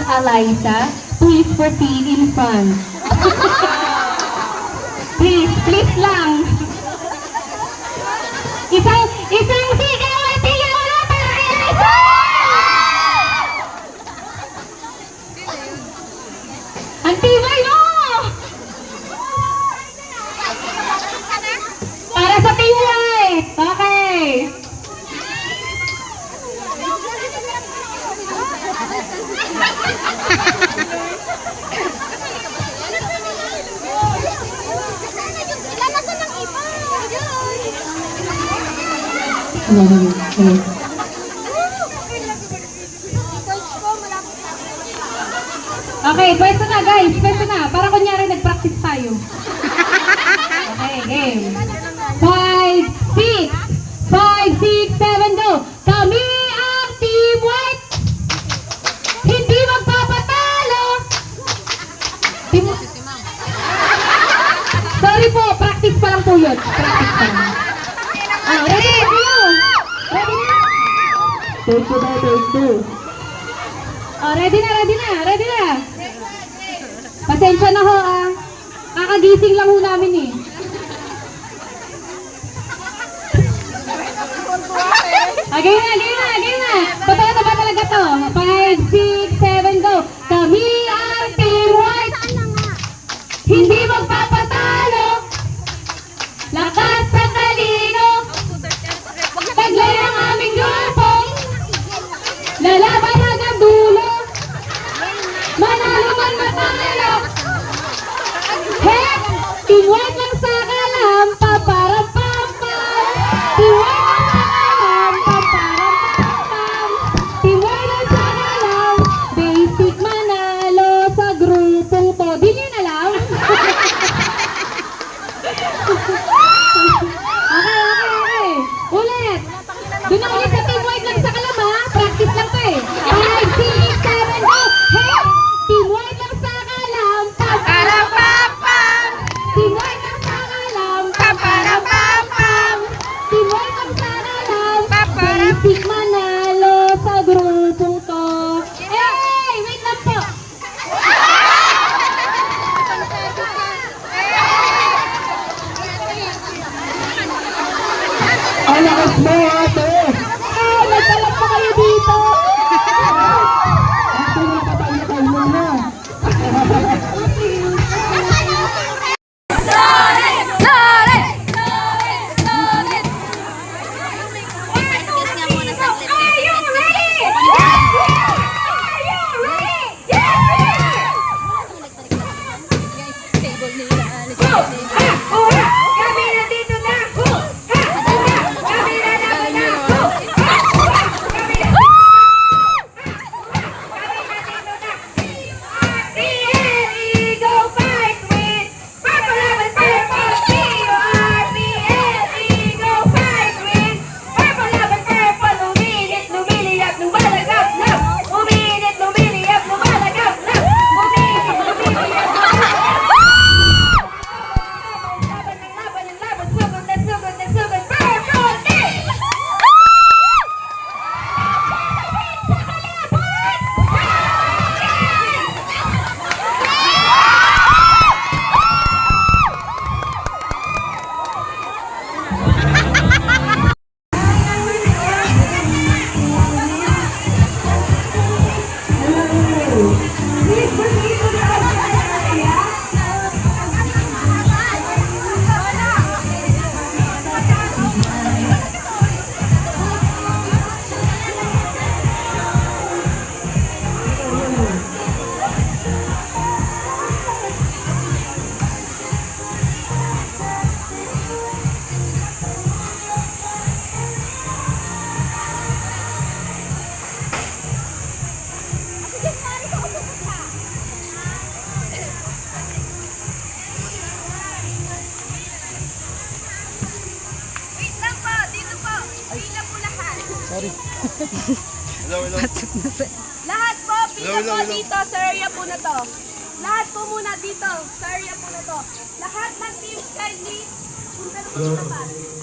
Eliza, please proceed in front. Please lang. Isang sigaw at sigaw na para kay Eliza! Ang tibay mo! Para sa Team White! Okay! Okay, pwesto na guys, pwesto na. Para kunyari nag-practice tayo. Okay, game. 5, 6, 7, go! Kami ang Team White! Hindi magpapatalo! Sorry po, practice pa lang po yun. Practice pa lang. Ready na kayo? Ready na? Take two. Ready na. Pasensya na ho ah. Kakagising lang ho namin eh. Game na. Totoo na ba talaga to? 5, 6, 7, go! Kami ang Team White! Hindi magpapatalo! Lakas sa talino! Taglay ang aming grupo! Lalaban hanggang dulo! Manalo man matalo! Hey! Team White lang sa kalam! Paparapapam! Team White lang sa kalam! Paparapapam! Team White lang sa kalam! Basic manalo sa grupong to. Di niyo yun alam? Okay. Ulit! Doon na ulit sa Team White lang sa kalam ha! Practice lang to eh! 5, 6, 7, go! Hey! Team White lang sa kalam! Paparapapam! Team White lang sa kalam! Paparapapam! Team White lang sa kalam! Basic manalo sa grupong to. Hey! Wait lang po! Ang lakas mo, ate! Nagtalap pa kayo dito! Ate, napatay mo na! Excuse nga muna saglit. Table nila. Kami nandito na! Kami na naman na! Sorry. Hello. Lahat po, pila po dito sa area po na to. Lahat po muna dito sa area po na to. Lahat ng teams kindly, punta na po sa tapat.